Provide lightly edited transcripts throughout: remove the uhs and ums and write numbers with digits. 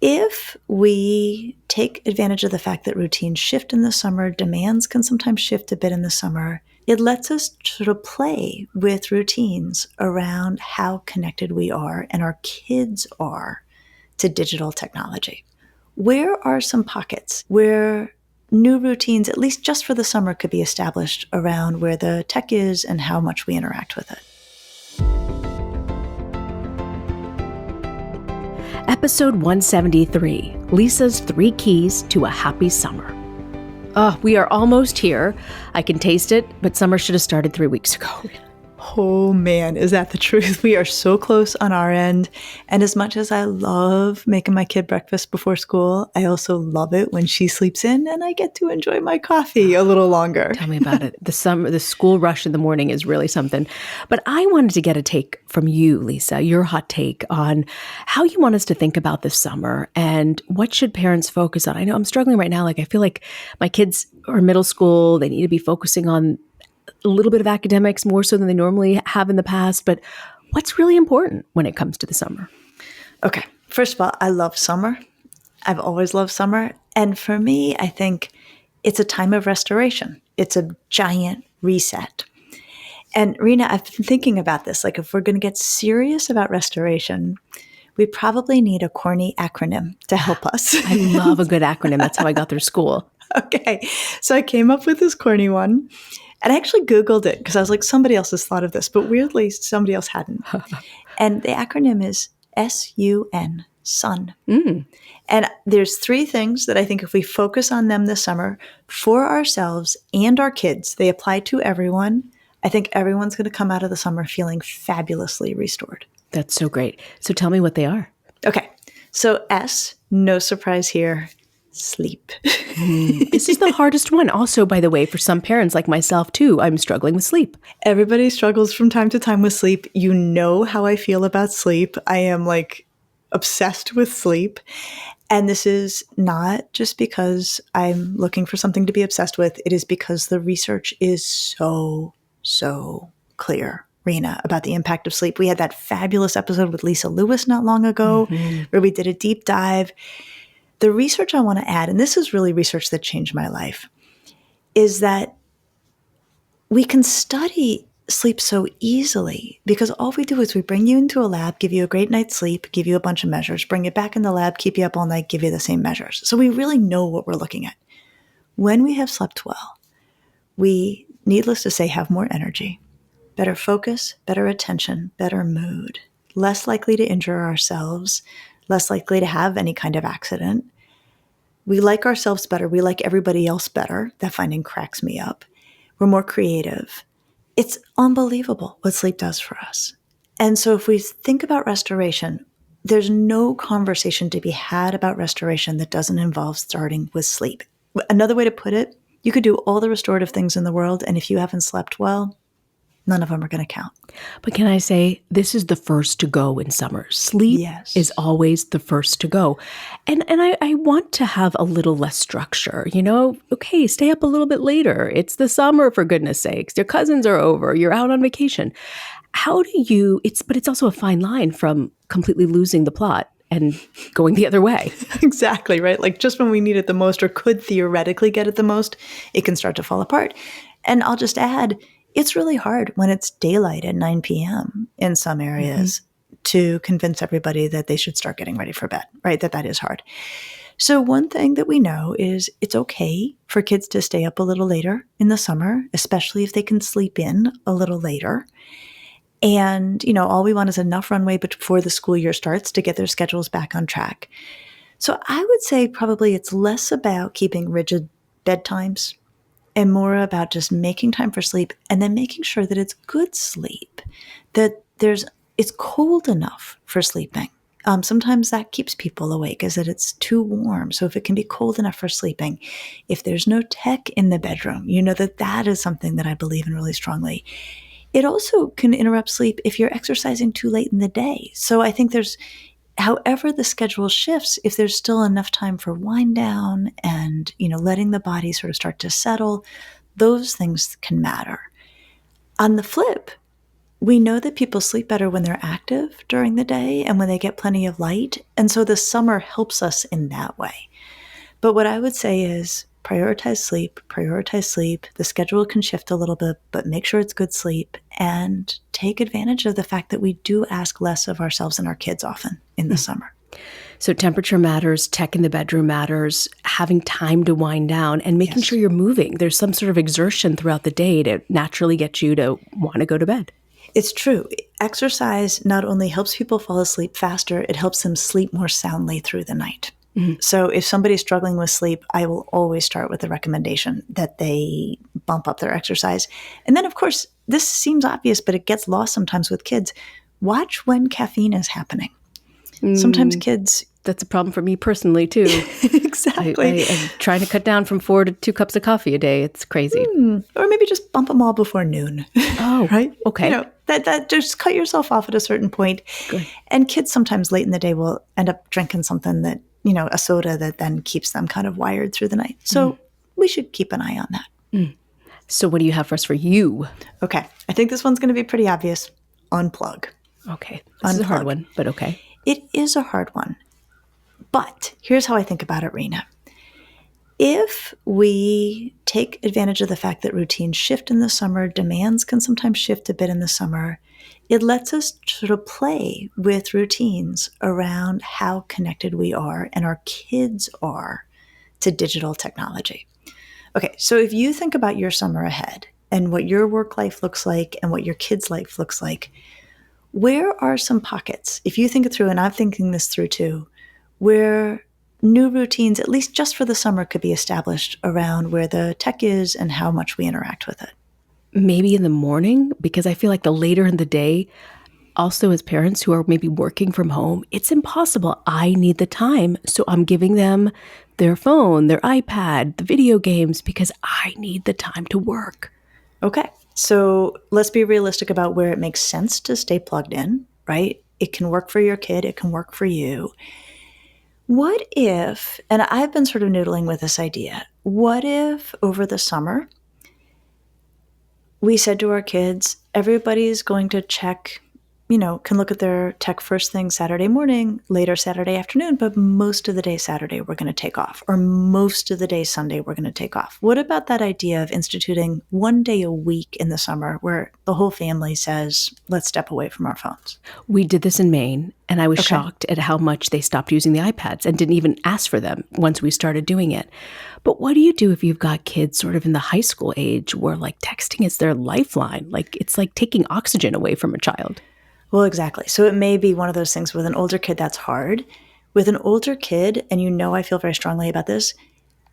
If we take advantage of the fact that routines shift in the summer, demands can sometimes shift a bit in the summer, it lets us sort of play with routines around how connected we are and our kids are to digital technology. Where are some pockets where new routines, at least just for the summer, could be established around where the tech is and how much we interact with it? Episode 173, Lisa's 3 Keys to a Happy Summer. Oh, we are almost here. I can taste it, but summer should have started 3 weeks ago. Oh man, is that the truth? We are so close on our end. And as much as I love making my kid breakfast before school, I also love it when she sleeps in and I get to enjoy my coffee a little longer. Tell me about it. The school rush in the morning is really something. But I wanted to get a take from you, Lisa, your hot take on how you want us to think about this summer and what should parents focus on. I know I'm struggling right now. I feel like my kids are in middle school. They need to be focusing on a little bit of academics more so than they normally have in the past. But what's really important when it comes to the summer? Okay. First of all, I love summer. I've always loved summer. And for me, I think it's a time of restoration. It's a giant reset. And Reena, I've been thinking about this. If we're going to get serious about restoration, we probably need a corny acronym to help us. I love a good acronym. That's how I got through school. Okay. So I came up with this corny one. And I actually Googled it because I was like, somebody else has thought of this, but weirdly, somebody else hadn't. And the acronym is S.U.N, sun. And there's 3 things that I think if we focus on them this summer for ourselves and our kids, they apply to everyone. I think everyone's going to come out of the summer feeling fabulously restored. That's so great. So tell me what they are. Okay. So S, no surprise here, sleep. This is the hardest one. Also, by the way, for some parents like myself too, I'm struggling with sleep. Everybody struggles from time to time with sleep. You know how I feel about sleep. I am obsessed with sleep. And this is not just because I'm looking for something to be obsessed with. It is because the research is so clear, Reena, about the impact of sleep. We had that fabulous episode with Lisa Lewis not long ago where we did a deep dive. The research I want to add, and this is really research that changed my life, is that we can study sleep so easily because all we do is we bring you into a lab, give you a great night's sleep, give you a bunch of measures, bring you back in the lab, keep you up all night, give you the same measures. So we really know what we're looking at. When we have slept well, we, needless to say, have more energy, better focus, better attention, better mood, less likely to injure ourselves, less likely to have any kind of accident. We like ourselves better. We like everybody else better. That finding cracks me up. We're more creative. It's unbelievable what sleep does for us. And so if we think about restoration, there's no conversation to be had about restoration that doesn't involve starting with sleep. Another way to put it, you could do all the restorative things in the world, and if you haven't slept well, none of them are going to count. But can I say, this is the first to go in summer. Sleep is always the first to go. And I want to have a little less structure, okay, stay up a little bit later. It's the summer, for goodness sakes. Your cousins are over. You're out on vacation. How do you, but it's also a fine line from completely losing the plot and going the other way. Exactly, right? Just when we need it the most or could theoretically get it the most, it can start to fall apart. And I'll just add, it's really hard when it's daylight at 9 p.m. in some areas to convince everybody that they should start getting ready for bed, right? That is hard. So one thing that we know is it's okay for kids to stay up a little later in the summer, especially if they can sleep in a little later. And, all we want is enough runway before the school year starts to get their schedules back on track. So I would say probably it's less about keeping rigid bedtimes and more about just making time for sleep and then making sure that it's good sleep, that it's cold enough for sleeping. Sometimes that keeps people awake is that it's too warm. So if it can be cold enough for sleeping, if there's no tech in the bedroom, that is something that I believe in really strongly. It also can interrupt sleep if you're exercising too late in the day. So I think however the schedule shifts, if there's still enough time for wind down and, letting the body sort of start to settle, those things can matter. On the flip, we know that people sleep better when they're active during the day and when they get plenty of light. And so the summer helps us in that way. But what I would say is prioritize sleep, prioritize sleep. The schedule can shift a little bit, but make sure it's good sleep and take advantage of the fact that we do ask less of ourselves and our kids often in the summer. So temperature matters, tech in the bedroom matters, having time to wind down and making sure you're moving. There's some sort of exertion throughout the day to naturally get you to want to go to bed. It's true. Exercise not only helps people fall asleep faster, it helps them sleep more soundly through the night. So if somebody's struggling with sleep, I will always start with the recommendation that they bump up their exercise. And then, of course, this seems obvious, but it gets lost sometimes with kids. Watch when caffeine is happening. Sometimes kids... That's a problem for me personally, too. Exactly. I'm trying to cut down from 4 to 2 cups of coffee a day. It's crazy. Or maybe just bump them all before noon. Oh, right? Okay. That just cut yourself off at a certain point. Good. And kids sometimes late in the day will end up drinking something that, a soda that then keeps them kind of wired through the night. So we should keep an eye on that. So what do you have for us for you? Okay. I think this one's going to be pretty obvious. Unplug. Okay. This is a hard one, but okay. It is a hard one. But here's how I think about it, Reena. If we take advantage of the fact that routines shift in the summer, demands can sometimes shift a bit in the summer, it lets us sort of play with routines around how connected we are and our kids are to digital technology. Okay, so if you think about your summer ahead and what your work life looks like and what your kids' life looks like, where are some pockets, if you think it through, and I'm thinking this through too, where new routines, at least just for the summer, could be established around where the tech is and how much we interact with it? Maybe in the morning, because I feel like the later in the day, also as parents who are maybe working from home, it's impossible. I need the time. So I'm giving them their phone, their iPad, the video games, because I need the time to work. Okay. So let's be realistic about where it makes sense to stay plugged in, right? It can work for your kid. It can work for you. What if, and I've been sort of noodling with this idea, what if over the summer we said to our kids, everybody's going to check, can look at their tech first thing Saturday morning, later Saturday afternoon, but most of the day Saturday we're going to take off, or most of the day Sunday we're going to take off. What about that idea of instituting one day a week in the summer where the whole family says, let's step away from our phones? We did this in Maine, and I was shocked at how much they stopped using the iPads and didn't even ask for them once we started doing it. But what do you do if you've got kids sort of in the high school age where texting is their lifeline? It's like taking oxygen away from a child. Well, exactly. So it may be one of those things with an older kid that's hard. With an older kid, and I feel very strongly about this,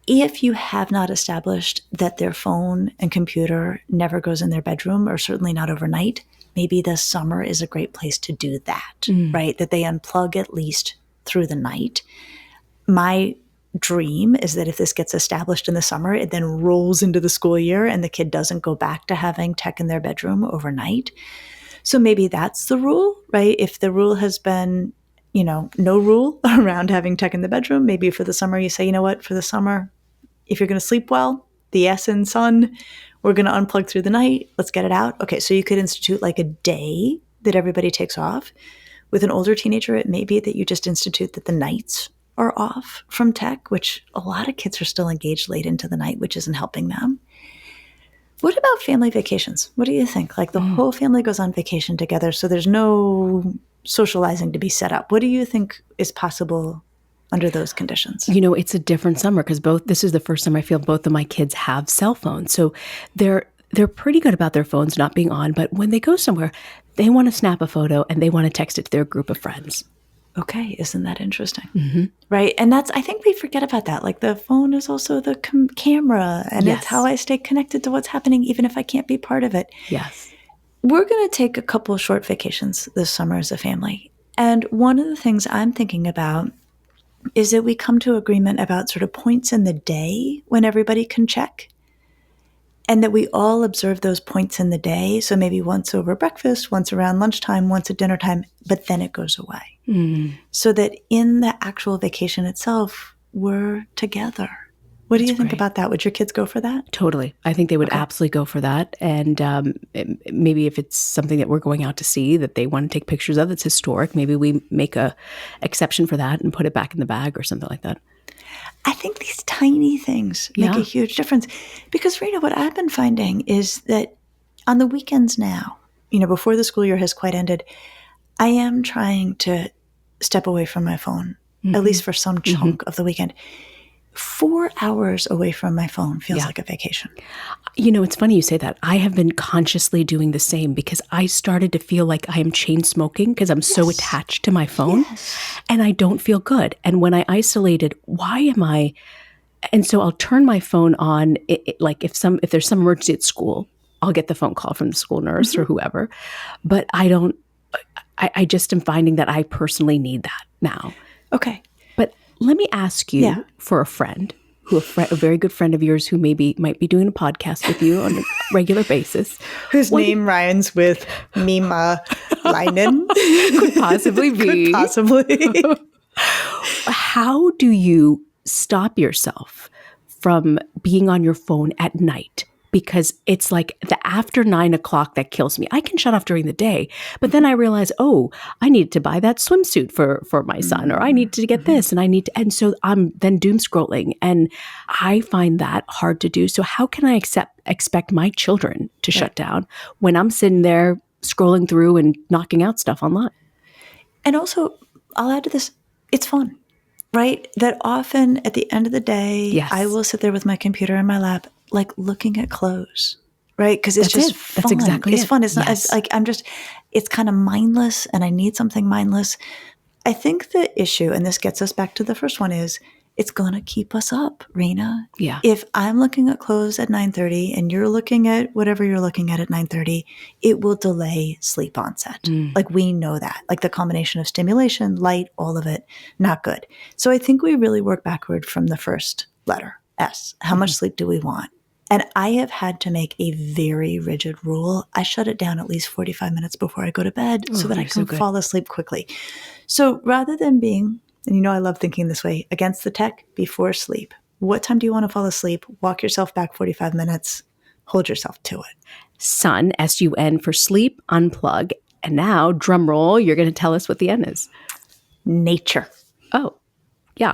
if you have not established that their phone and computer never goes in their bedroom, or certainly not overnight, maybe the summer is a great place to do that, right? That they unplug at least through the night. My dream is that if this gets established in the summer, it then rolls into the school year and the kid doesn't go back to having tech in their bedroom overnight. So maybe that's the rule, right? If the rule has been, no rule around having tech in the bedroom, maybe for the summer you say, you know what, for the summer, if you're going to sleep well, the S.U.N, we're going to unplug through the night. Let's get it out. Okay, so you could institute a day that everybody takes off. With an older teenager, it may be that you just institute that the nights are off from tech, which a lot of kids are still engaged late into the night, which isn't helping them. What about family vacations? What do you think? The whole family goes on vacation together, so there's no socializing to be set up. What do you think is possible under those conditions? It's a different summer because this is the first time I feel both of my kids have cell phones. So they're pretty good about their phones not being on, but when they go somewhere, they want to snap a photo and they want to text it to their group of friends. Okay, isn't that interesting? Right? And I think we forget about that. The phone is also the camera, and it's how I stay connected to what's happening, even if I can't be part of it. Yes. We're going to take a couple short vacations this summer as a family. And one of the things I'm thinking about is that we come to agreement about sort of points in the day when everybody can check. And that we all observe those points in the day. So maybe once over breakfast, once around lunchtime, once at dinner time, but then it goes away. So that in the actual vacation itself, we're together. What do you That's think great. about that? Would your kids go for that? Totally. I think they would Okay. absolutely go for that. And maybe if it's something that we're going out to see that they want to take pictures of that's historic, maybe we make a exception for that and put it back in the bag or something like that. I think these tiny things make a Yeah. huge difference because, Rena, what I've been finding is that on the weekends now, before the school year has quite ended, I am trying to step away from my phone, at Hmm. least for some chunk of the weekend. 4 hours away from my phone feels Yeah. like a vacation. It's funny you say that. I have been consciously doing the same because I started to feel like I am chain smoking because I'm so Yes. attached to my phone Yes. and I don't feel good. And when I isolated, why am I? And so I'll turn my phone on. Like if there's some emergency at school, I'll get the phone call from the school nurse or whoever. But I don't. I just am finding that I personally need that now. Okay. But let me ask Yeah. you for a friend a very good friend of yours who might be doing a podcast with you on a regular basis. Whose What name rhymes with Mima Leinen. could possibly be? Could possibly. How do you stop yourself from being on your phone at night? Because it's like the after 9 o'clock that kills me. I can shut off during the day, but then I realize, oh, I need to buy that swimsuit for my son, or I need to get this, and so I'm then doom scrolling, and I find that hard to do. So how can I expect my children to shut down when I'm sitting there scrolling through and knocking out stuff online? And also, I'll add to this, it's fun, right? That often at the end of the day, Yes. I will sit there with my computer in my lap, like looking at clothes, right? Because it's That's just it. fun. That's exactly it's it. fun. It's not Yes. it's like it's kind of mindless and I need something mindless. I think the issue, and this gets us back to the first one, is it's going to keep us up, Reena. Yeah. If I'm looking at clothes at 9:30 and you're looking at whatever you're looking at 9:30, it will delay sleep onset. Like we know that. Like the combination of stimulation, light, all of it, not good. So I think we really work backward from the first letter, S. How much sleep do we want? And I have had to make a very rigid rule. I shut it down at least 45 minutes before I go to bed so that I you're so can good. fall asleep quickly. So rather than being, and I love thinking this way, against the tech before sleep, what time do you want to fall asleep? Walk yourself back 45 minutes, hold yourself to it. S.U.N, S-U-N for sleep, unplug. And now, drum roll, you're going to tell us what the N is. Nature. Oh, yeah.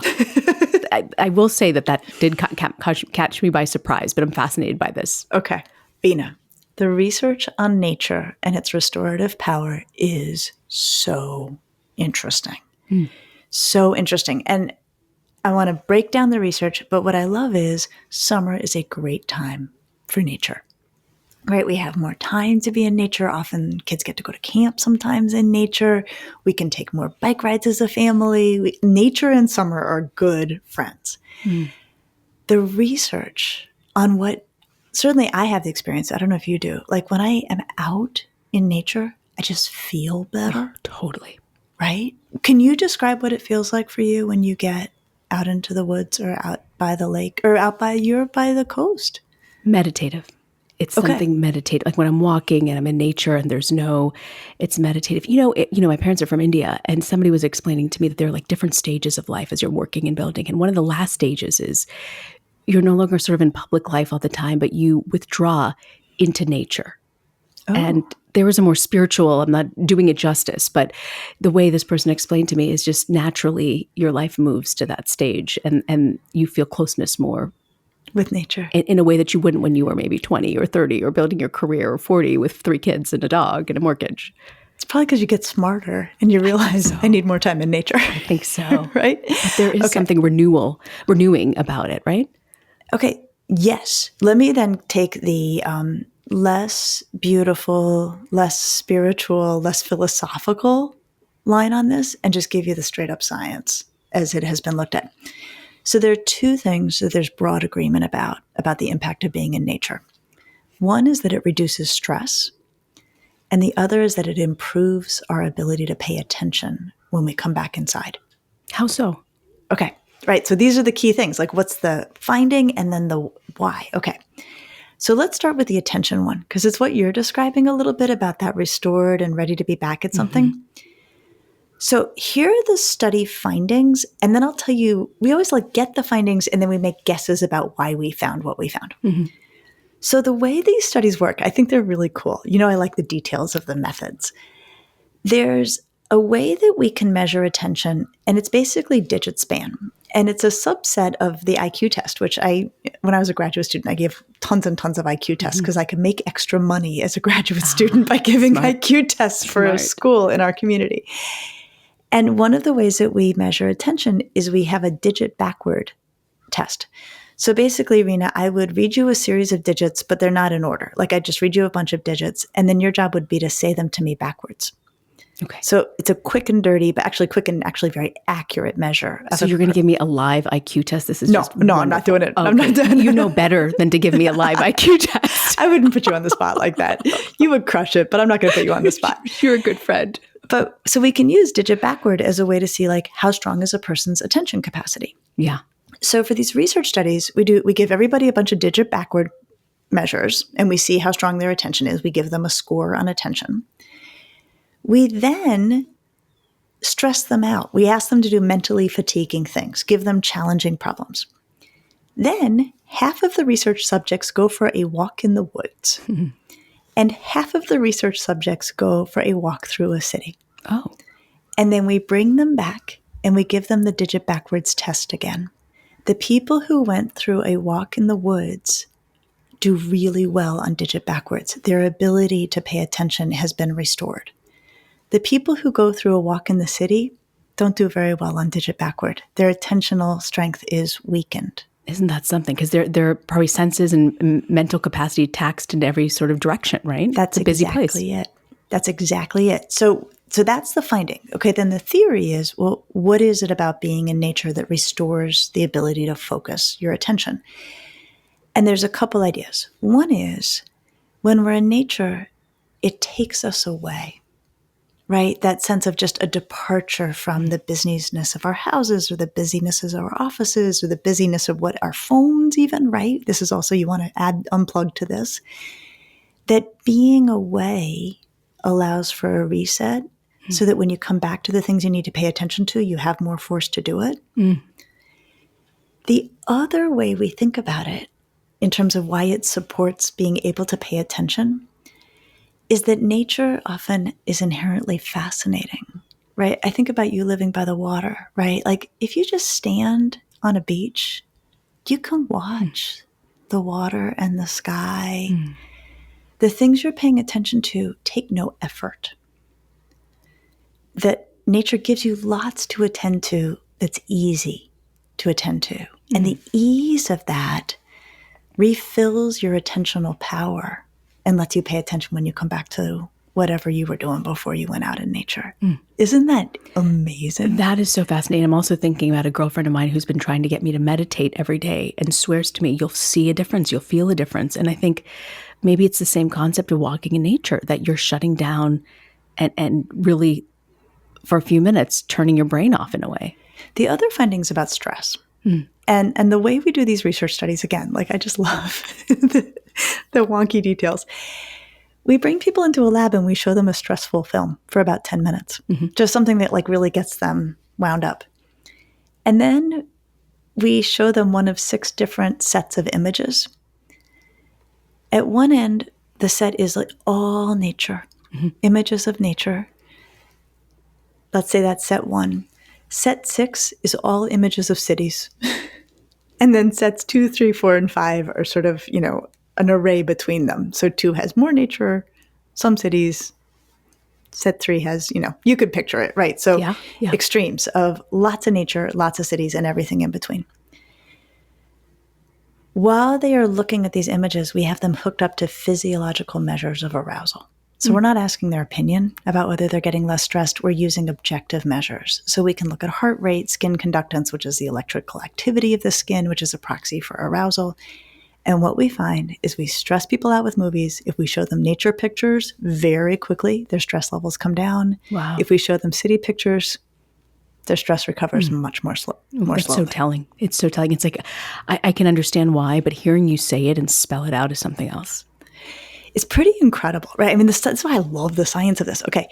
I will say that did catch me by surprise, but I'm fascinated by this. Okay. Bina, the research on nature and its restorative power is so interesting. So interesting. And I want to break down the research, but what I love is summer is a great time for nature. Right? We have more time to be in nature. Often kids get to go to camp sometimes in nature. We can take more bike rides as a family. Nature and summer are good friends. The research on what, certainly I have the experience, I don't know if you do, like when I am out in nature, I just feel better. Totally. Right? Can you describe what it feels like for you when you get out into the woods or out by the lake or out by the coast? Meditative. It's something meditative. Like when I'm walking and I'm in nature and it's meditative. My parents are from India, and somebody was explaining to me that there are like different stages of life as you're working and building. And one of the last stages is you're no longer sort of in public life all the time, but you withdraw into nature. And there was a more spiritual, I'm not doing it justice, but the way this person explained to me is just naturally your life moves to that stage and you feel closeness more with nature in a way that you wouldn't when you were maybe 20 or 30 or building your career or 40 with 3 kids and a dog and a mortgage. It's probably because you get smarter and you realize I need more time in nature. I think so. Right? But there is something renewing about it, right? Okay. Yes. Let me then take the less beautiful, less spiritual, less philosophical line on this and just give you the straight up science as it has been looked at. So there are 2 things that there's broad agreement about the impact of being in nature. One is that it reduces stress, and the other is that it improves our ability to pay attention when we come back inside. How so? Okay, right. So these are the key things, like what's the finding and then the why. Okay, so let's start with the attention one, because it's what you're describing a little bit about that restored and ready to be back at something. So here are the study findings. And then I'll tell you, we always get the findings and then we make guesses about why we found what we found. Mm-hmm. So the way these studies work, I think they're really cool. I like the details of the methods. There's a way that we can measure attention, and it's basically digit span. And it's a subset of the IQ test, which when I was a graduate student, I gave tons and tons of IQ tests because I could make extra money as a graduate student by giving IQ tests for a school in our community. And one of the ways that we measure attention is we have a digit backward test. So basically, Reena, I would read you a series of digits, but they're not in order. I'd just read you a bunch of digits, and then your job would be to say them to me backwards. Okay. So it's a quick and dirty, but actually quick and actually very accurate measure. So you're going to give me a live IQ test? This is no, just no, I'm not doing it. Okay. I'm not doing it. You know better than to give me a live IQ test. I wouldn't put you on the spot like that. You would crush it, but I'm not going to put you on the spot. You're a good friend. But so we can use digit backward as a way to see how strong is a person's attention capacity. Yeah. So for these research studies, we give everybody a bunch of digit backward measures and we see how strong their attention is. We give them a score on attention. We then stress them out. We ask them to do mentally fatiguing things, give them challenging problems. Then half of the research subjects go for a walk in the woods. Mm-hmm. And half of the research subjects go for a walk through a city. Oh. And then we bring them back and we give them the digit backwards test again. The people who went through a walk in the woods do really well on digit backwards. Their ability to pay attention has been restored. The people who go through a walk in the city don't do very well on digit backward. Their attentional strength is weakened. Isn't that something? Because their probably senses and mental capacity taxed in every sort of direction, right? That's a busy exactly place. It. That's exactly it. So that's the finding. Okay, then the theory is, well, what is it about being in nature that restores the ability to focus your attention? And there's a couple ideas. One is, when we're in nature, it takes us away. Right? That sense of just a departure from the busyness of our houses or the busyness of our offices or the busyness of what our phones even, right? This is also, you want to add unplug to this. That being away allows for a reset so that when you come back to the things you need to pay attention to, you have more force to do it. The other way we think about it in terms of why it supports being able to pay attention is that nature often is inherently fascinating, right? I think about you living by the water, right? If you just stand on a beach, you can watch the water and the sky. The things you're paying attention to take no effort. That nature gives you lots to attend to that's easy to attend to. And the ease of that refills your attentional power and lets you pay attention when you come back to whatever you were doing before you went out in nature. Isn't that amazing? That is so fascinating. I'm also thinking about a girlfriend of mine who's been trying to get me to meditate every day and swears to me, you'll see a difference, you'll feel a difference. And I think maybe it's the same concept of walking in nature, that you're shutting down and really, for a few minutes, turning your brain off in a way. The other findings about stress. And the way we do these research studies, again, I just love the wonky details. We bring people into a lab and we show them a stressful film for about 10 minutes. Just something that really gets them wound up. And then we show them one of 6 different sets of images. At one end, the set is all nature, images of nature. Let's say that's set 1. Set 6 is all images of cities. And then sets 2, 3, 4, and 5 are sort of, an array between them. So 2 has more nature, some cities. Set 3 has, you could picture it, right? So extremes of lots of nature, lots of cities, and everything in between. While they are looking at these images, we have them hooked up to physiological measures of arousal. So we're not asking their opinion about whether they're getting less stressed. We're using objective measures. So we can look at heart rate, skin conductance, which is the electrical activity of the skin, which is a proxy for arousal. And what we find is we stress people out with movies. If we show them nature pictures, very quickly, their stress levels come down. Wow. If we show them city pictures, their stress recovers much more slowly. It's so telling. It's so telling. It's I can understand why, but hearing you say it and spell it out is something else. It's pretty incredible, right? I mean, that's why I love the science of this. Okay,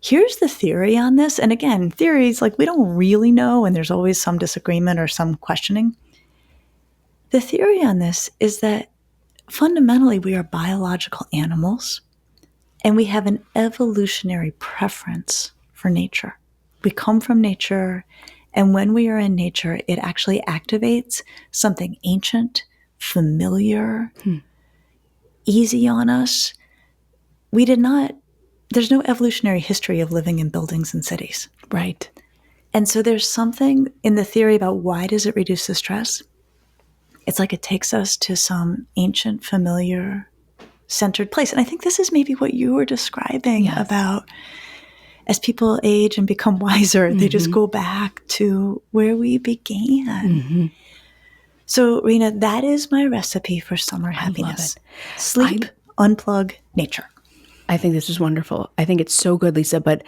here's the theory on this. And again, theories, like we don't really know, and there's always some disagreement or some questioning. The theory on this is that fundamentally we are biological animals and we have an evolutionary preference for nature. We come from nature, and when we are in nature, it actually activates something ancient, familiar, easy on us. We did not, there's no evolutionary history of living in buildings and cities. Right. And so there's something in the theory about why does it reduce the stress? It's like it takes us to some ancient, familiar, centered place. And I think this is maybe what you were describing about as people age and become wiser, they just go back to where we began. So, Reena, that is my recipe for summer happiness. Sleep, unplug, nature. I think this is wonderful. I think it's so good, Lisa, but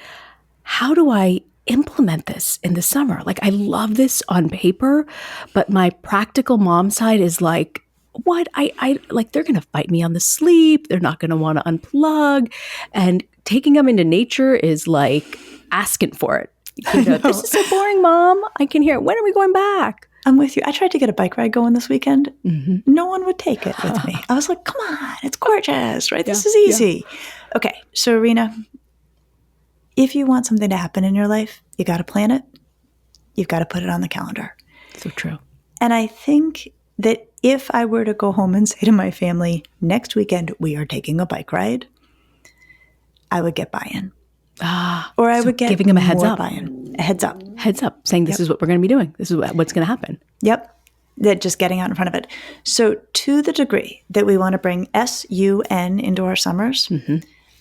how do I implement this in the summer? Like, I love this on paper, but my practical mom side is like, what? I like, they're going to fight me on the sleep. They're not going to want to unplug. And taking them into nature is like asking for it. You know, this is so boring, Mom. I can hear it. When are we going back? I'm with you. I tried to get a bike ride going this weekend. No one would take it with me. I was like, come on, it's gorgeous, right? This is easy. Okay, so Reena, if you want something to happen in your life, you got to plan it. You've got to put it on the calendar. So true. And I think that if I were to go home and say to my family, next weekend we are taking a bike ride, I would get buy-in. Or I would get giving them a heads up. Buy-in. A heads up. Heads up, saying this is what we're going to be doing. This is what's going to happen. Yep. That just getting out in front of it. So to the degree that we want to bring S.U.N. into our summers,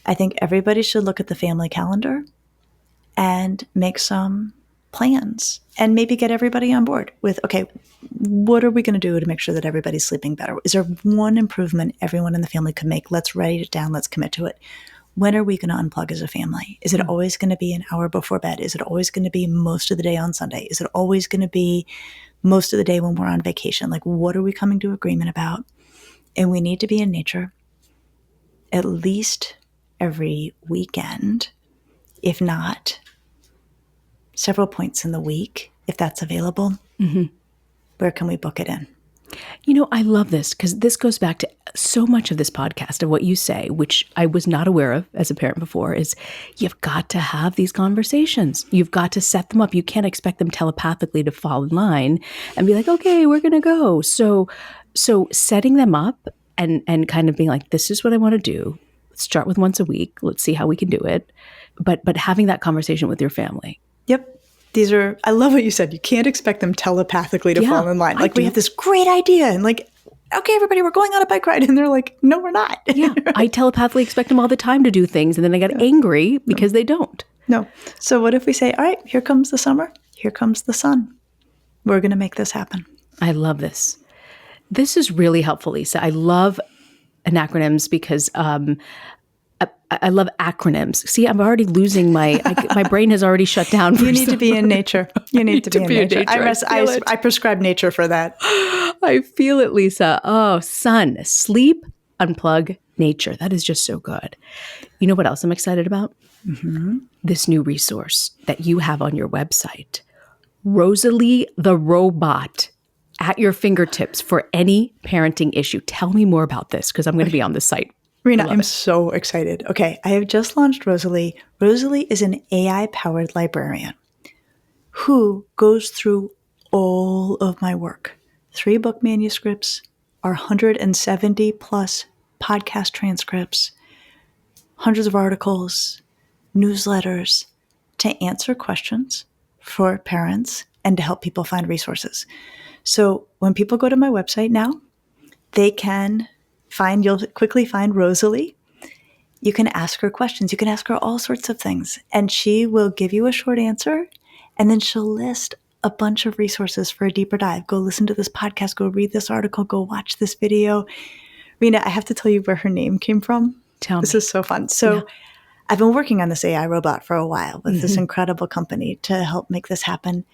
I think everybody should look at the family calendar and make some plans and maybe get everybody on board with, okay, what are we going to do to make sure that everybody's sleeping better? Is there one improvement everyone in the family could make? Let's write it down. Let's commit to it. When are we going to unplug as a family? Is it always going to be an hour before bed? Is it always going to be most of the day on Sunday? Is it always going to be most of the day when we're on vacation? Like, what are we coming to agreement about? And we need to be in nature at least every weekend, if not several points in the week, if that's available. Where can we book it in? You know, I love this because this goes back to so much of this podcast of what you say, which I was not aware of as a parent before, is you've got to have these conversations. You've got to set them up. You can't expect them telepathically to fall in line and be like, okay, we're going to go. So setting them up and kind of being like, this is what I want to do. Let's start with once a week. Let's see how we can do it. But having that conversation with your family. Yep. These are, I love what you said. You can't expect them telepathically to fall in line. Like, we have this great idea and like, okay, everybody, we're going on a bike ride. And they're like, no, we're not. Yeah. I telepathically expect them all the time to do things. And then I get angry because they don't. No. So what if we say, all right, here comes the summer. Here comes the sun. We're going to make this happen. I love this. This is really helpful, Lisa. I love acronyms because I love acronyms. See, I'm already losing my brain has already shut down. You need to be in nature. You need to be in nature. I prescribe nature for that. I feel it, Lisa. Oh, sun, sleep, unplug, nature. That is just so good. You know what else I'm excited about? This new resource that you have on your website, Rosalie the Robot, at your fingertips for any parenting issue. Tell me more about this because I'm going to be on the site. Reena, I'm so excited. Okay, I have just launched Rosalie. Rosalie is an AI-powered librarian who goes through all of my work. 3 book manuscripts, our 170 plus podcast transcripts, hundreds of articles, newsletters, to answer questions for parents and to help people find resources. So when people go to my website now, they can you'll quickly find Rosalie. You can ask her questions. You can ask her all sorts of things. And she will give you a short answer. And then she'll list a bunch of resources for a deeper dive. Go listen to this podcast. Go read this article. Go watch this video. Reena, I have to tell you where her name came from. Tell me. This is so fun. So I've been working on this AI robot for a while with this incredible company to help make this happen.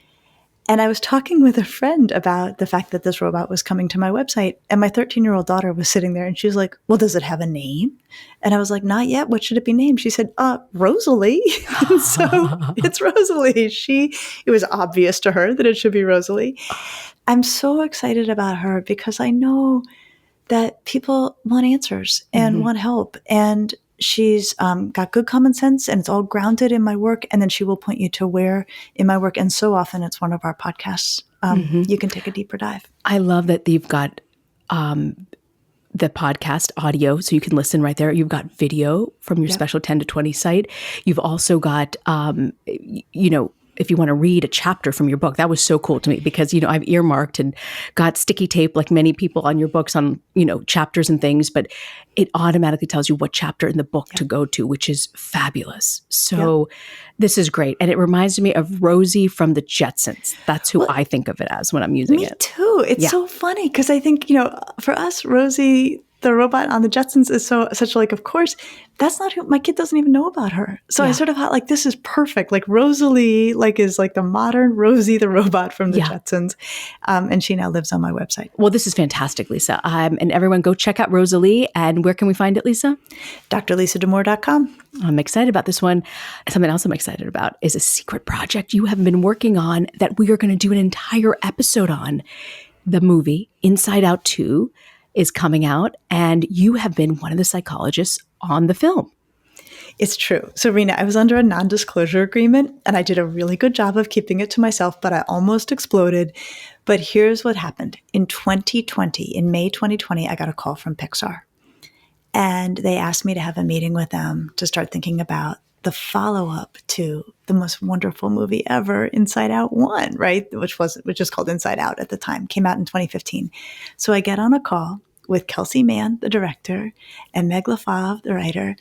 And I was talking with a friend about the fact that this robot was coming to my website. And my 13-year-old daughter was sitting there and she was like, well, does it have a name? And I was like, not yet. What should it be named? She said, Rosalie. And so it's Rosalie. It was obvious to her that it should be Rosalie. I'm so excited about her because I know that people want answers and want help. And she's got good common sense and it's all grounded in my work. And then she will point you to where in my work. And so often it's one of our podcasts. You can take a deeper dive. I love that you've got the podcast audio, so you can listen right there. You've got video from your special 10 to 20 site. You've also got, if you want to read a chapter from your book. That was so cool to me because, I've earmarked and got sticky tape like many people on your books on, chapters and things, but it automatically tells you what chapter in the book to go to, which is fabulous. So this is great. And it reminds me of Rosie from the Jetsons. That's who I think of it as when I'm using it. Me too. It's so funny because I think, for us, Rosie, the robot on the Jetsons is such like, of course, that's not who my kid doesn't even know about her. So I sort of thought like, this is perfect. Like Rosalie, is like the modern Rosie, the robot from the Jetsons. And she now lives on my website. Well, this is fantastic, Lisa. And everyone go check out Rosalie. And where can we find it, Lisa? drlisadamore.com. I'm excited about this one. Something else I'm excited about is a secret project you have been working on that we are going to do an entire episode on. The movie Inside Out 2 is coming out, and you have been one of the psychologists on the film. It's true. So, Reena, I was under a non-disclosure agreement, and I did a really good job of keeping it to myself, but I almost exploded. But here's what happened. In May 2020, I got a call from Pixar, and they asked me to have a meeting with them to start thinking about the follow-up to the most wonderful movie ever, Inside Out 1, right? Which is called Inside Out at the time, came out in 2015. So I get on a call with Kelsey Mann, the director, and Meg LaFave, the writer,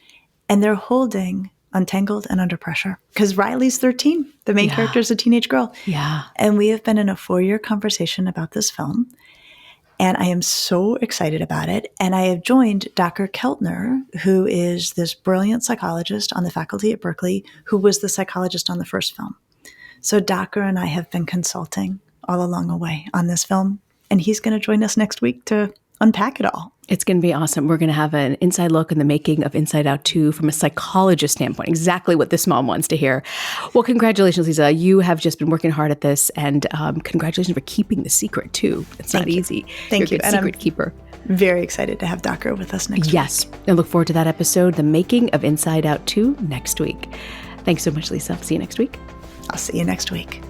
and they're holding Untangled and Under Pressure. Because Riley's 13. The main character is a teenage girl. Yeah. And we have been in a 4-year conversation about this film. And I am so excited about it. And I have joined Dr. Keltner, who is this brilliant psychologist on the faculty at Berkeley, who was the psychologist on the first film. So Dr. and I have been consulting all along the way on this film. And he's going to join us next week to unpack it all. It's going to be awesome. We're going to have an inside look in the making of Inside Out 2 from a psychologist standpoint, exactly what this mom wants to hear. Well, congratulations, Lisa. You have just been working hard at this, and congratulations for keeping the secret, too. It's not easy. Thank you. You're a good secret keeper. Very excited to have Dr. with us next week. Yes. I look forward to that episode, the making of Inside Out 2, next week. Thanks so much, Lisa. See you next week. I'll see you next week.